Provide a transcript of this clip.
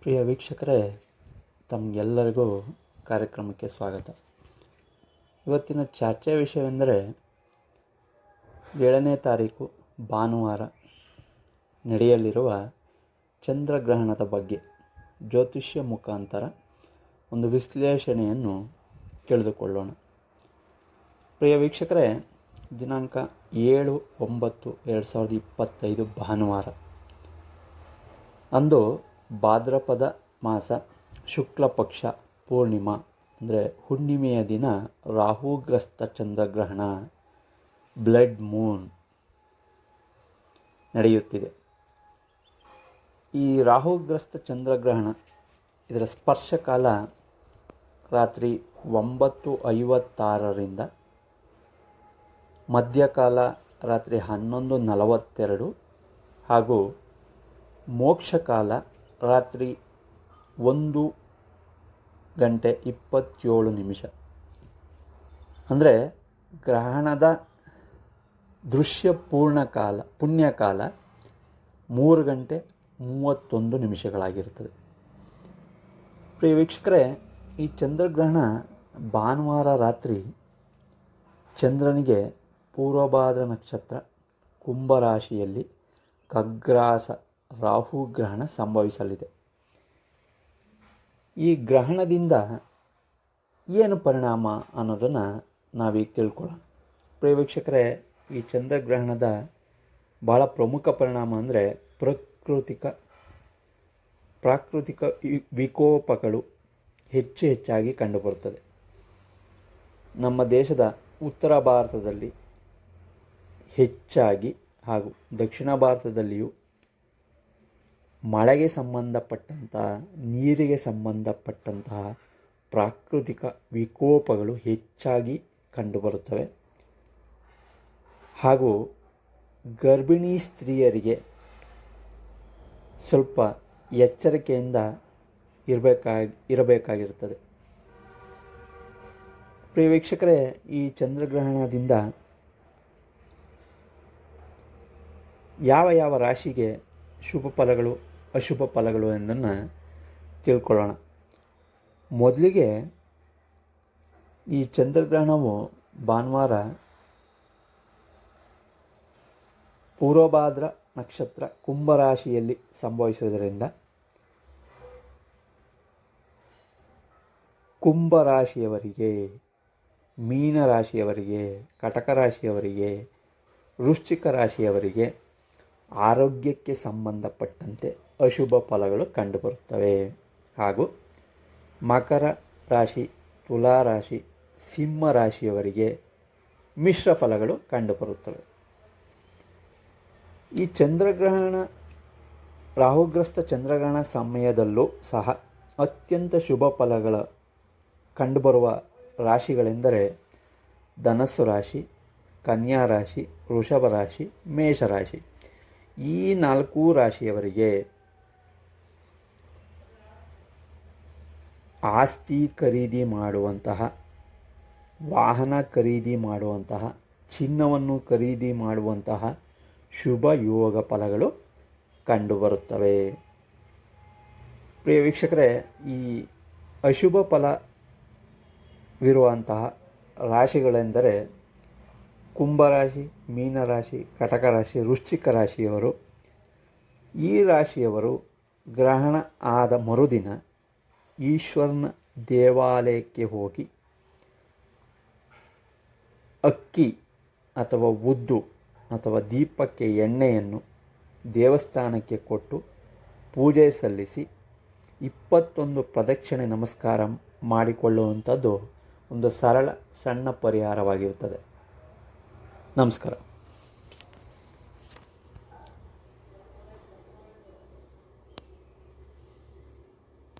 ಪ್ರಿಯ ವೀಕ್ಷಕರೇ, ತಮಗೆಲ್ಲರಿಗೂ ಕಾರ್ಯಕ್ರಮಕ್ಕೆ ಸ್ವಾಗತ. ಇವತ್ತಿನ ಚರ್ಚೆಯ ವಿಷಯವೆಂದರೆ 7ನೇ ತಾರೀಕು ಭಾನುವಾರ ನಡೆಯಲಿರುವ ಚಂದ್ರಗ್ರಹಣದ ಬಗ್ಗೆ ಜ್ಯೋತಿಷ್ಯ ಮುಖಾಂತರ ಒಂದು ವಿಶ್ಲೇಷಣೆಯನ್ನು ತಿಳಿದುಕೊಳ್ಳೋಣ. ಪ್ರಿಯ ವೀಕ್ಷಕರೇ, ದಿನಾಂಕ 7/9/2025 ಭಾನುವಾರ ಅಂದು ಭಾದ್ರಪದ ಮಾಸ ಶುಕ್ಲ ಪಕ್ಷ ಪೂರ್ಣಿಮಾ ಅಂದರೆ ಹುಣ್ಣಿಮೆಯ ದಿನ ರಾಹುಗ್ರಸ್ತ ಚಂದ್ರಗ್ರಹಣ ಬ್ಲಡ್ ಮೂನ್ ನಡೆಯುತ್ತಿದೆ. ಈ ರಾಹುಗ್ರಸ್ತ ಚಂದ್ರಗ್ರಹಣ ಇದರ ಸ್ಪರ್ಶಕಾಲ ರಾತ್ರಿ 9:56ರಿಂದ ಮಧ್ಯಕಾಲ ರಾತ್ರಿ 11:42 ಹಾಗೂ ಮೋಕ್ಷಕಾಲ ರಾತ್ರಿ 1:27 ಅಂದರೆ ಗ್ರಹಣದ ದೃಶ್ಯ ಪುಣ್ಯಕಾಲ 3:31 ಪ್ರಿಯ ವೀಕ್ಷಕರೇ, ಈ ಚಂದ್ರಗ್ರಹಣ ಭಾನುವಾರ ರಾತ್ರಿ ಚಂದ್ರನಿಗೆ ಪೂರ್ವಭಾದ್ರ ನಕ್ಷತ್ರ ಕುಂಭರಾಶಿಯಲ್ಲಿ ಖಗ್ರಾಸ ರಾಹುಗ್ರಹಣ ಸಂಭವಿಸಲಿದೆ. ಈ ಗ್ರಹಣದಿಂದ ಏನು ಪರಿಣಾಮ ಅನ್ನೋದನ್ನು ನಾವೀಗ ತಿಳ್ಕೊಳ್ಳೋಣ. ಪ್ರಿಯ ವೀಕ್ಷಕರೇ, ಈ ಚಂದ್ರಗ್ರಹಣದ ಭಾಳ ಪ್ರಮುಖ ಪರಿಣಾಮ ಅಂದರೆ ಪ್ರಾಕೃತಿಕ ವಿಕೋಪಗಳು ಹೆಚ್ಚಾಗಿ ಕಂಡುಬರುತ್ತದೆ. ನಮ್ಮ ದೇಶದ ಉತ್ತರ ಭಾರತದಲ್ಲಿ ಹೆಚ್ಚಾಗಿ ಹಾಗೂ ದಕ್ಷಿಣ ಭಾರತದಲ್ಲಿಯೂ ಮಳೆಗೆ ಸಂಬಂಧಪಟ್ಟಂತಹ ನೀರಿಗೆ ಸಂಬಂಧಪಟ್ಟಂತಹ ಪ್ರಾಕೃತಿಕ ವಿಕೋಪಗಳು ಹೆಚ್ಚಾಗಿ ಕಂಡುಬರುತ್ತವೆ. ಹಾಗೂ ಗರ್ಭಿಣಿ ಸ್ತ್ರೀಯರಿಗೆ ಸ್ವಲ್ಪ ಎಚ್ಚರಿಕೆಯಿಂದ ಇರಬೇಕಾಗಿರುತ್ತದೆ. ಪ್ರಿಯ ವೀಕ್ಷಕರೇ, ಈ ಚಂದ್ರಗ್ರಹಣದಿಂದ ಯಾವ ರಾಶಿಗೆ ಶುಭ ಫಲಗಳು ಅಶುಭ ಫಲಗಳು ಎಂದನ್ನು ತಿಳ್ಕೊಳ್ಳೋಣ. ಮೊದಲಿಗೆ ಈ ಚಂದ್ರಗ್ರಹಣವು ಭಾನುವಾರ ಪೂರ್ವಭಾದ್ರ ನಕ್ಷತ್ರ ಕುಂಭರಾಶಿಯಲ್ಲಿ ಸಂಭವಿಸುವುದರಿಂದ ಕುಂಭರಾಶಿಯವರಿಗೆ, ಮೀನರಾಶಿಯವರಿಗೆ, ಕಟಕ ರಾಶಿಯವರಿಗೆ, ವೃಶ್ಚಿಕ ರಾಶಿಯವರಿಗೆ ಆರೋಗ್ಯಕ್ಕೆ ಸಂಬಂಧಪಟ್ಟಂತೆ ಅಶುಭ ಫಲಗಳು ಕಂಡುಬರುತ್ತವೆ. ಹಾಗೂ ಮಕರ ರಾಶಿ, ತುಲಾ ರಾಶಿ, ಸಿಂಹ ರಾಶಿಯವರಿಗೆ ಮಿಶ್ರ ಫಲಗಳು ಕಂಡುಬರುತ್ತವೆ. ಈ ಚಂದ್ರಗ್ರಹಣ, ರಾಹುಗ್ರಸ್ತ ಚಂದ್ರಗ್ರಹಣ ಸಮಯದಲ್ಲೂ ಸಹ ಅತ್ಯಂತ ಶುಭ ಫಲಗಳ ಕಂಡುಬರುವ ರಾಶಿಗಳೆಂದರೆ ಧನಸ್ಸು ರಾಶಿ, ಕನ್ಯಾ ರಾಶಿ, ವೃಷಭ ರಾಶಿ, ಮೇಷರಾಶಿ. ಈ 4 ರಾಶಿಯವರಿಗೆ ಆಸ್ತಿ ಖರೀದಿ ಮಾಡುವಂತಹ, ವಾಹನ ಖರೀದಿ ಮಾಡುವಂತಹ, ಚಿನ್ನವನ್ನು ಖರೀದಿ ಮಾಡುವಂತಹ ಶುಭ ಯೋಗ ಫಲಗಳು ಕಂಡುಬರುತ್ತವೆ. ಪ್ರಿಯ ವೀಕ್ಷಕರೇ, ಈ ಅಶುಭ ಫಲವಿರುವಂತಹ ರಾಶಿಗಳೆಂದರೆ ಕುಂಭರಾಶಿ, ಮೀನರಾಶಿ, ಕಟಕ ರಾಶಿ, ವೃಶ್ಚಿಕ ರಾಶಿಯವರು. ಈ ರಾಶಿಯವರು ಗ್ರಹಣ ಆದ ಮರುದಿನ ಈಶ್ವರನ ದೇವಾಲಯಕ್ಕೆ ಹೋಗಿ ಅಕ್ಕಿ ಅಥವಾ ಉದ್ದು ಅಥವಾ ದೀಪಕ್ಕೆ ಎಣ್ಣೆಯನ್ನು ದೇವಸ್ಥಾನಕ್ಕೆ ಕೊಟ್ಟು ಪೂಜೆ ಸಲ್ಲಿಸಿ 21 ಪ್ರದಕ್ಷಿಣೆ ನಮಸ್ಕಾರ ಮಾಡಿಕೊಳ್ಳುವಂಥದ್ದು ಒಂದು ಸರಳ ಸಣ್ಣ ಪರಿಹಾರವಾಗಿರುತ್ತದೆ. ನಮಸ್ಕಾರ.